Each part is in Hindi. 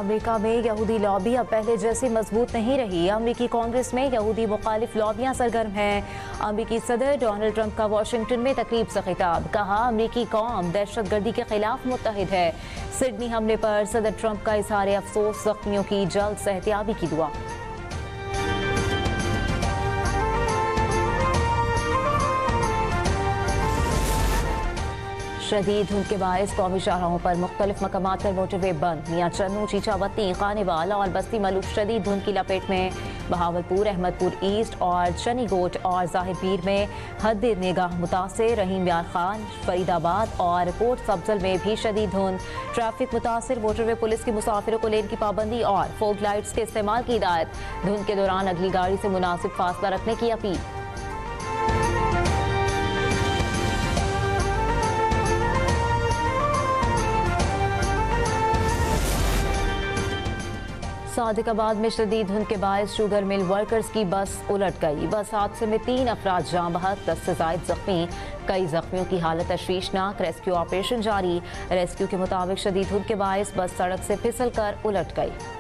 अमेरिका में यहूदी लॉबी अब पहले जैसी मजबूत नहीं रही। अमेरिकी कांग्रेस में यहूदी मुखालिफ लॉबियां सरगर्म हैं। अमेरिकी सदर डोनाल्ड ट्रंप का वाशिंगटन में तकरीब से खिताब, कहा अमेरिकी कौम दहशतगर्दी के खिलाफ मुत्तहिद है। सिडनी हमले पर सदर ट्रंप का इजहार अफसोस, जख्मियों की जल्द सेहतियाबी की दुआ। शदीद धुंध के बायस कौमी शाहराहों पर मुख्तलिफ मकामात पर मोटरवे बंद। मियां चन्नू, चीचावती, खानेवाल और बस्ती मलूक शदीद धुंध की लपेट में। बहावलपुर, अहमदपुर ईस्ट और चनीगोट और जाहिर पीर में हद निगाह मुतासिर। रहीम यार खान, फरीदाबाद और पोर्ट सब्जल में भी शदीद धुंध। ट्रैफिक मुतासिर। मोटरवे पुलिस की मुसाफिरों को लेन की पाबंदी और फोग लाइट्स के इस्तेमाल की हिदायत। धुंध के दौरान अगली गाड़ी से मुनासिब फासला रखने की अपील। सादिकाबाद में शदीद धुंध के बायस शुगर मिल वर्कर्स की बस उलट गई। बस हादसे में 3 अफराद जाँ बहक, 10 से जायद जख्मी। कई जख्मियों की हालत तशवीशनाक। रेस्क्यू ऑपरेशन जारी। रेस्क्यू के मुताबिक शदीद धुंध के बायस बस सड़क से फिसल कर उलट गई।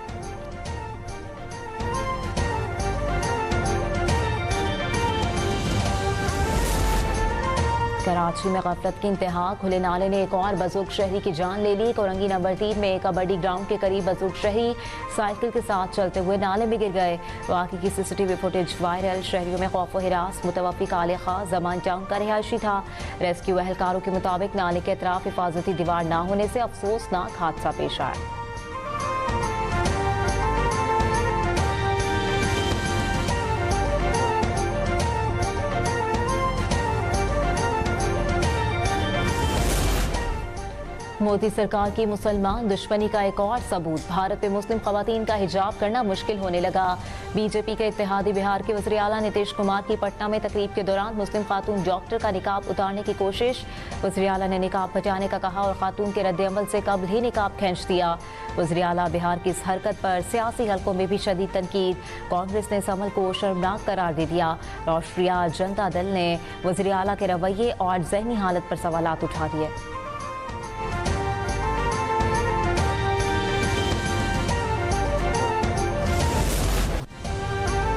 कराची में गफलत की इंतहा, खुले नाले ने एक और बुजुर्ग शहरी की जान ले ली। कोरंगी नंबर 3 में कबड्डी ग्राउंड के करीब बुजुर्ग शहरी साइकिल के साथ चलते हुए नाले में गिर गए। वाकई की सीसीटीवी फुटेज वायरल। शहरियों में खौफ व हिरास। मुतवफ़ी काले खां जमान टाउन का रिहायशी था। रेस्क्यू एहलकारों के मुताबिक नाले के अतराफ हिफाजती दीवार न होने से अफसोसनाक हादसा पेश आया। मोदी सरकार की मुसलमान दुश्मनी का एक और सबूत। भारत में मुस्लिम खवातीन का हिजाब करना मुश्किल होने लगा। बीजेपी के इत्तेहादी बिहार के वज़ीर आला नीतीश कुमार की पटना में तकरीब के दौरान मुस्लिम खातून डॉक्टर का निकाब उतारने की कोशिश। वज़ीर आला ने निकाब हटाने का कहा और खातून के रद्द-ए-अमल से कब्ल ही निकाब खींच दिया। वज़ीर आला बिहार की इस हरकत पर सियासी हलकों में भी शदीद तनकीद। कांग्रेस ने इस अमल को शर्मनाक करार दे दिया। राष्ट्रीय जनता दल ने वज़ीर आला के रवैये और जहनी हालत पर सवालात उठा दिए।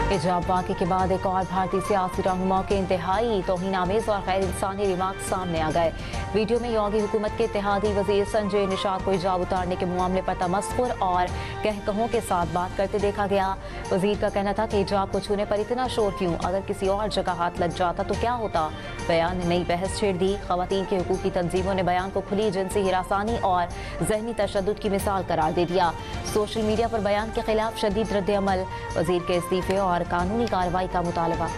हिजाब वाक़े के बाद एक और भारतीय सियासी रहनुमा के इंतहाई तौहीन-आमेज़ और गैर इंसानी रिमार्क सामने आ गए। वीडियो में योगी हुकूमत के इत्तेहादी वज़ीर संजय निषाद को हिजाब उतारने के मामले पर तमस्खुर और कहकहों के साथ बात करते देखा गया। वज़ीर का कहना था कि हिजाब को छूने पर इतना शोर क्यों, अगर किसी और जगह हाथ लग जाता तो क्या होता। बयान ने नई बहस छेड़ दी। ख़वातीन के हुकूक की तंजीमों ने बयान को खुली जिनसी हिरासानी और ज़हनी तशद्दुद की मिसाल करार दे दिया। सोशल मीडिया पर बयान के खिलाफ शदीद रद्द-ए-अमल। वज़ीर के इस्तीफे और कानूनी कार्रवाई का मुतालबा।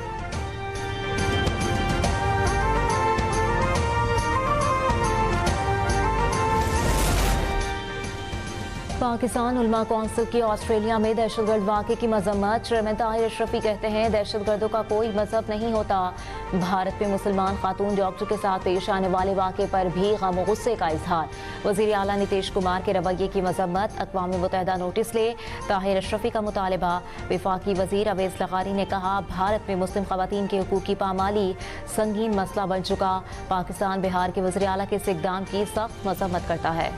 पाकिस्तान उलमा कौंसिल की ऑस्ट्रेलिया में दहशतगर्द वाक़े की मजम्मत। चेयरमैन ताहिर अशरफी कहते हैं दहशतगर्दों का कोई मजहब नहीं होता। भारत में मुसलमान खातून डॉक्टर के साथ पेश आने वाले वाक़े पर भी गम और गुस्से का इजहार। वज़ीर आला नीतीश कुमार के रवैये की मजम्मत। अक़वाम मुत्तहिदा नोटिस ले, ताहिर अशरफी का मुतालबा। वफाकी वज़ीर अवैस लगारी ने कहा भारत में मुस्लिम ख़वातीन के हुकूक की पामाली संगीन मसला बन चुका। पाकिस्तान बिहार के वज़ीर आला के इस इक़दाम की सख्त मजम्मत करता है।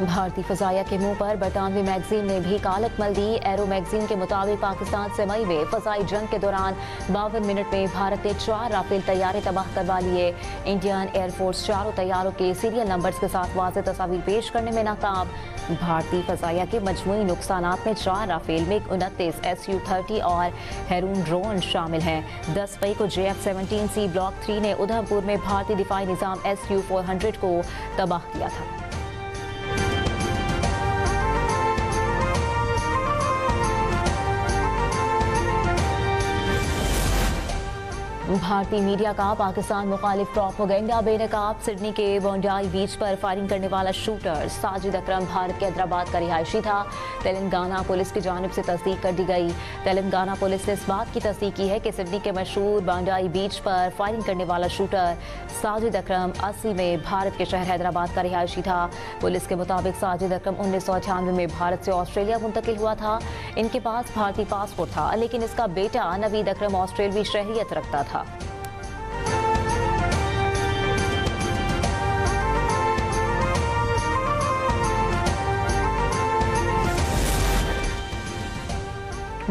भारतीय फ़ज़ाइया के मुंह पर बरतानवी मैगजीन ने भी कालक मल दी। एरो मैगजीन के मुताबिक पाकिस्तान से मई में फ़ज़ाई जंग के दौरान 52 मिनट में भारत ने 4 राफेल तैयारे तबाह करवा लिए। इंडियन एयरफोर्स चारों तैयारों के सीरियल नंबर्स के साथ वाज़ेह तस्वीर पेश करने में नाकाम। भारतीय फ़ज़ाइया के मजमूई नुकसानात में 4 राफेल में 29 SU-30 और हेरून ड्रोन शामिल हैं। 10 मई को JF-17C ब्लॉक 3 ने उधमपुर में भारतीय दिफाई निज़ाम SU-400 को तबाह किया था। भारतीय मीडिया का पाकिस्तान मुखालिफ प्रोपेगेंडा बेनकाब। सिडनी के बोंडाई बीच पर फायरिंग करने वाला शूटर साजिद अकरम भारत के हैदराबाद का रिहायशी था। तेलंगाना पुलिस की जानिब से तस्दीक कर दी गई। तेलंगाना पुलिस ने इस बात की तस्दीक की है कि सिडनी के मशहूर बोंडाई बीच पर फायरिंग करने वाला शूटर साजिद अकरम असल में भारत के शहर हैदराबाद का रिहायशी था। पुलिस के मुताबिक साजिद अकरम 1998 में भारत से ऑस्ट्रेलिया मुंतकिल हुआ था। इनके पास भारतीय पासपोर्ट था, लेकिन इसका बेटा नवीद अकरम ऑस्ट्रेलवी शहरियत रखता था।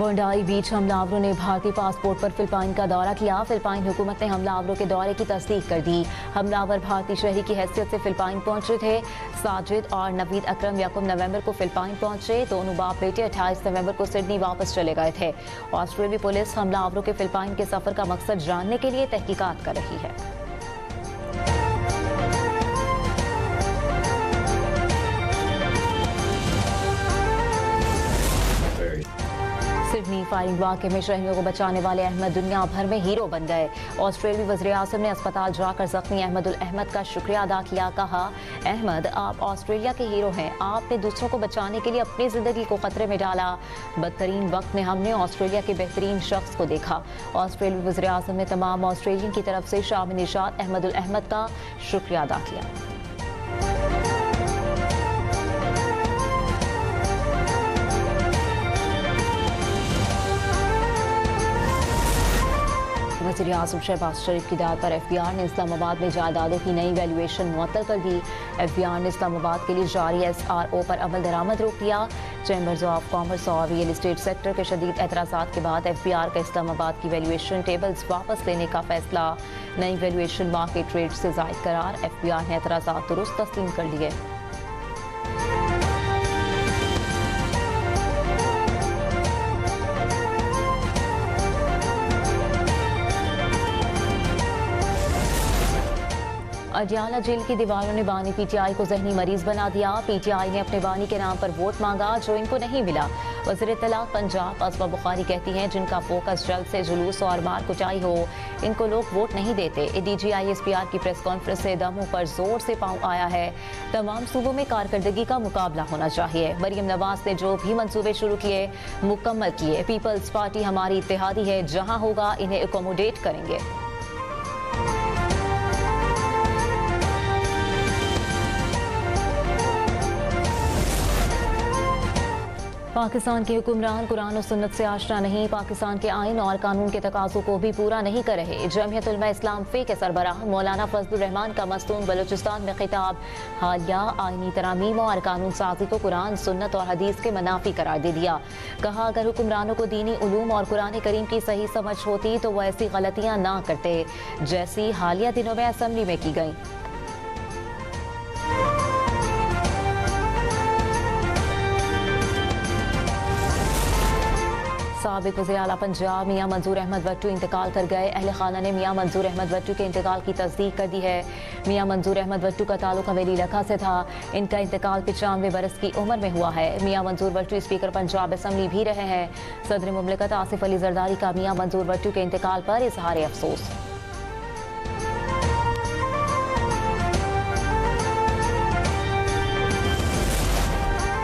वोंडाई बीच हमलावरों ने भारतीय पासपोर्ट पर फिलिपाइन का दौरा किया। फिलिपाइन हुकूमत ने हमलावरों के दौरे की तस्दीक कर दी। हमलावर भारतीय शहरी की हैसियत से फिलिपाइन पहुंचे थे। साजिद और नवीद अकरम 1 नवंबर को फिलिपाइन पहुंचे। दोनों बाप बेटे 28 नवंबर को सिडनी वापस चले गए थे। ऑस्ट्रेलियाई पुलिस हमलावरों के फिलिपाइन के सफर का मकसद जानने के लिए तहकीकात कर रही है। सिडनी फायरिंग वाक़े में शहरियों को बचाने वाले अहमद दुनिया भर में हीरो बन गए। ऑस्ट्रेलियाई वज़ीर-ए-आज़म ने अस्पताल जाकर जख्मी अहमदुल अहमद का शुक्रिया अदा किया। कहा, अहमद आप ऑस्ट्रेलिया के हीरो हैं। आपने दूसरों को बचाने के लिए अपनी ज़िंदगी को खतरे में डाला। बदतरीन वक्त में हमने ऑस्ट्रेलिया के बेहतरीन शख्स को देखा। ऑस्ट्रेलियाई वज़ीर-ए-आज़म ने तमाम ऑस्ट्रेलियन की तरफ से शाम निशात अहमदुल अहमद का शुक्रिया अदा किया। वज़ीर-ए-आज़म शहबाज शरीफ की दाद पर FBI ने इस्लामाबाद में जायदादों की नई वैल्यूएशन मुअत्तल कर दी। FBI ने इस्लामाबाद के लिए जारी SRO पर अमल दरामद रोक दिया। चैम्बर्स ऑफ कॉमर्स और रियल एस्टेट सेक्टर के शदीद एतराज़ात के बाद FBI का इस्लामाबाद की वैल्यूएशन टेबल्स वापस लेने का फैसला। नई वैल्यूएशन मार्केट रेट से ज़ायद करार। FBI ने एतराज़ात दुरुस्त तस्लीम कर लिए। अडियाला जेल की दीवारों ने बानी PTI को जहनी मरीज बना दिया। PTI ने अपने बानी के नाम पर वोट मांगा जो इनको नहीं मिला। वज़ीर इत्तलाअ पंजाब असमा बुखारी कहती हैं, जिनका फोकस जल्द से जुलूस और मार कुटाई हो, इनको लोग वोट नहीं देते। DG ISPR की प्रेस कॉन्फ्रेंस से दम पर जोर से पांव आया है। तमाम सूबों में कारकर्दगी का मुकाबला होना चाहिए। मरियम नवाज ने जो भी मंसूबे शुरू किए मुकम्मल किए। पीपल्स पार्टी हमारी इत्तेहादी है, जहाँ होगा इन्हें एकोमोडेट करेंगे। पाकिस्तान के हुक्मरान कुरान और सुन्नत से आशना नहीं, पाकिस्तान के आइन और कानून के तकाज़ों को भी पूरा नहीं कर रहे। जमीयत उलमा इस्लाम फे के सरबराह मौलाना फजलुर रहमान का मस्तून बलूचिस्तान में खिताब। हालिया आइनी तरामीम और कानून साजी को कुरान, सुन्नत और हदीस के मनाफी करार दे दिया। कहा, अगर हुक्मरानों को दीनी उलूम और कुरान करीम की सही समझ होती तो वह ऐसी गलतियाँ ना करते जैसी हालिया दिनों में असम्बली में की गई। साबिक वज़ीर आला पंजाब मियां मंजूर अहमद वट्टू इंतकाल कर गए। अहले खाना ने मियां मंजूर अहमद वट्टू के इंतकाल की तस्दीक कर दी है। मियां मंजूर अहमद वट्टू का ताल्लुक हवेली लखा से था। इनका इंतकाल 95 बरस की उम्र में हुआ है। मियां मंजूर वट्टू स्पीकर पंजाब असम्बली भी रहे हैं। सदर मुमलिकत आसिफ अली जरदारी का मियां मंजूर वट्टू के इंतकाल पर इजहार अफसोस।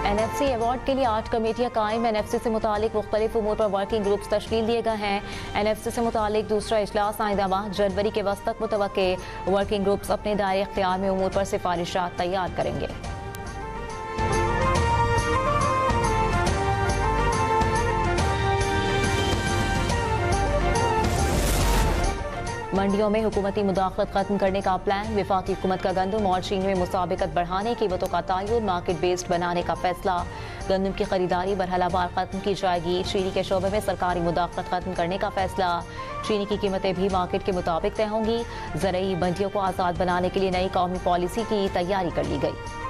NFC अवार्ड के लिए 8 कमेटियां कायम। NFC से मुतालिक मुख्तलिफ उमूर पर वर्किंग ग्रुप्स तश्कील दिए गए हैं। NFC से मुतालिक दूसरा इजलास आइंदा माह जनवरी के वस्त तक मुतवक्के। वर्किंग ग्रुप्स अपने दायरे इख्तियार में उमूर पर सिफारिशात तैयार करेंगे। मंडियों में हुकूमती मुदाखलत खत्म करने का प्लान। वफाकी हुकूमत का गंदम और चीनी में मुसाबिकत बढ़ाने, कीमतों का तयन, मार्केट बेस्ड बनाने का फैसला। गंदम की खरीदारी बरहलाबार खत्म की जाएगी। चीनी के शोबे में सरकारी मुदाखलत खत्म करने का फैसला। चीनी की कीमतें भी मार्केट के मुताबिक तय होंगी। ज़रूरी मंडियों को आज़ाद बनाने के लिए नई कौमी पॉलिसी की तैयारी कर ली गई।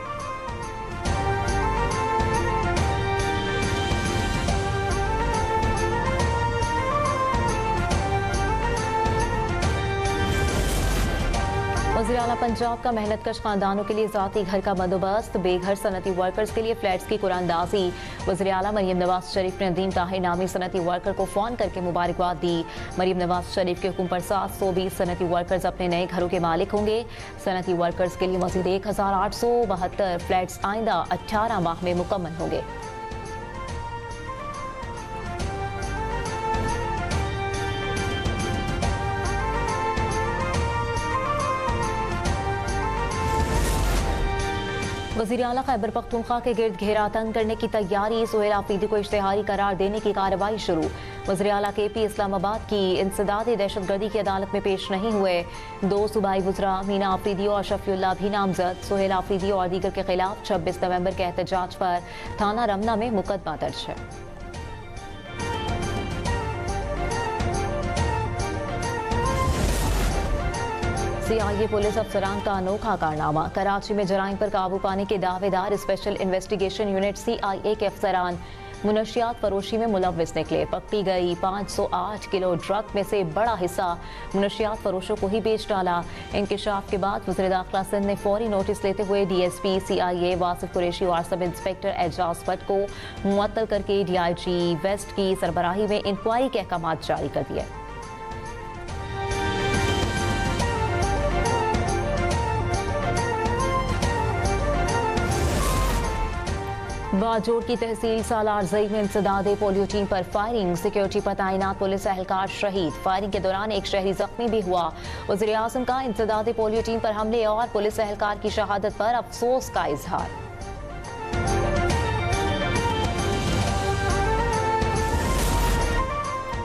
वज़ीर आला पंजाब का मेहनत कश खानदानों के लिए ज़ाती घर का बंदोबस्त। बेघर सनती वर्कर्स के लिए फ्लैट्स की कुरानदाजी। वज़ीर आला मरियम नवाज शरीफ ने नदीम ताहिर नामी सनती वर्कर को फ़ोन करके मुबारकबाद दी। मरियम नवाज शरीफ के हुक्म पर 720 सनती वर्कर्स अपने नए घरों के मालिक होंगे। सनती वर्कर्स के लिए मज़ीद 1872 फ्लैट्स आइंदा 18 माह में मुकम्मल होंगे। वज़ीर आला खैबर पख्तूनख्वा के गिर्द घेरा तंग करने की तैयारी। सुहेल आफरीदी को इश्तिहारी करार देने की कार्रवाई शुरू। वज़ीर आला KP इस्लामाबाद की इंसदादी दहशतगर्दी की अदालत में पेश नहीं हुए। 2 सूबाई वज़रा मीना आफरीदी और शफीउल्लाह भी नामजद। सुहेल आफरीदी और दीगर के खिलाफ 26 नवंबर के एहतजाज पर थाना रमना में मुकदमा दर्ज है। CIA पुलिस अफसरान का अनोखा कारनामा। कराची में जराइम पर काबू पाने के दावेदार स्पेशल इन्वेस्टिगेशन यूनिट CIA के अफसरान मुनशियात फरोशी में मुलव्विस निकले। पकड़ी गई 508 किलो ड्रग में से बड़ा हिस्सा मुनशियात फरोशों को ही बेच डाला। इंकिशाफ के बाद वज़ीर दाखिला सिंध ने फौरी नोटिस लेते हुए DSP CIA वासिफ कुरैशी और सब इंस्पेक्टर एजाज भट्ट को मुअत्तल करके DIG वेस्ट की सरबराही में इंक्वायरी के अहकाम जारी कर दिए। बाजोड़ की तहसील सालार जई में इंसदादे पोलियो टीम पर फायरिंग। सिक्योरिटी पर तैनात पुलिस एहलकार शहीद। फायरिंग के दौरान एक शहरी जख्मी भी हुआ। वज़ीर आज़म का इंसदादे पोलियो टीम पर हमले और पुलिस एहलकार की शहादत पर अफसोस का इजहार।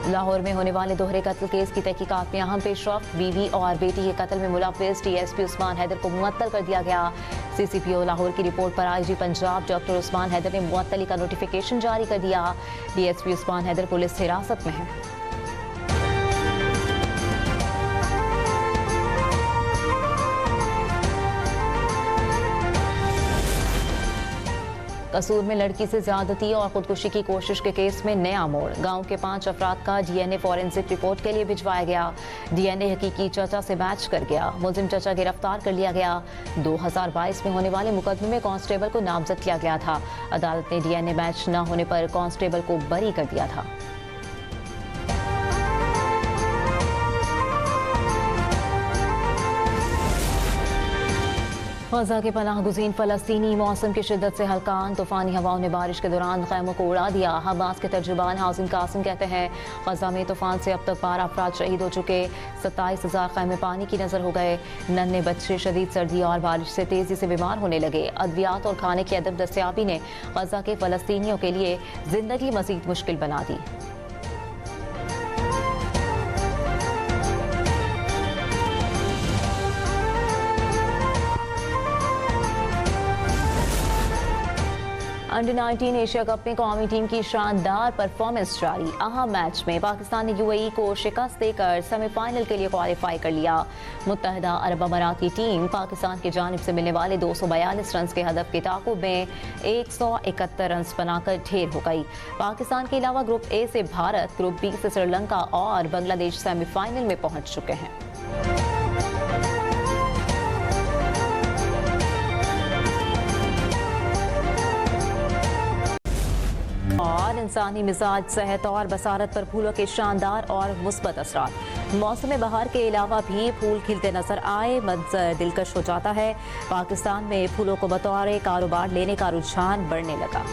लाहौर में होने वाले दोहरे कत्ल केस की तहकीकात में अहम पेशरफ्त। बीवी और बेटी के कत्ल में मुलव्विस DSP उस्मान हैदर को मुअत्तल कर दिया गया। CCPO लाहौर की रिपोर्ट पर IG पंजाब डॉक्टर उस्मान हैदर ने मुअत्तली का नोटिफिकेशन जारी कर दिया। DSP उस्मान हैदर पुलिस हिरासत में है। कसूर में लड़की से ज्यादती और खुदकुशी की कोशिश के केस में नया मोड़। गांव के 5 अफराद का DNA फॉरेंसिक रिपोर्ट के लिए भिजवाया गया। DNA हकीकी चचा से मैच कर गया। मुलजिम चचा गिरफ्तार कर लिया गया। 2022 में होने वाले मुकदमे में कांस्टेबल को नामजद किया गया था। अदालत ने DNA मैच न होने पर कांस्टेबल को बरी कर दिया था। गजा के पनाह गुज़ीन फलस्तीनी मौसम की शिद्दत से हल्कान। तूफानी हवाओं ने बारिश के दौरान खैमों को उड़ा दिया। हमास के तर्जुबान हाजिम कासिम कहते हैं गजा में तूफान से अब तक 12 अफराद शहीद हो चुके। 27,000 खैमे पानी की नजर हो गए। नन्हे बच्चे शदीद सर्दी और बारिश से तेजी से बीमार होने लगे। अद्वियात और खाने की अदब दस्तयाबी ने गजा के फलस्तीनियों के लिए जिंदगी मजीद मुश्किल बना दी। अंडर 19 एशिया कप में कौमी टीम की शानदार परफॉर्मेंस जारी। अहम मैच में पाकिस्तान ने UAE को शिकस्त देकर सेमीफाइनल के लिए क्वालिफाई कर लिया। मुत्तहदा अरब अमारात की टीम पाकिस्तान की जानिब से मिलने वाले 242 रन के हदफ के ताक़ुब में 171 रन बनाकर ढेर हो गई। पाकिस्तान के अलावा ग्रुप A से भारत, ग्रुप B से श्रीलंका और बांग्लादेश सेमीफाइनल में पहुंच चुके हैं। और इंसानी मिजाज, सेहत और बसारत पर फूलों के शानदार और मुस्बत असरात। मौसम बहार के अलावा भी फूल खिलते नजर आए, मंजर दिलकश हो जाता है। पाकिस्तान में फूलों को बतौर कारोबार लेने का रुझान बढ़ने लगा।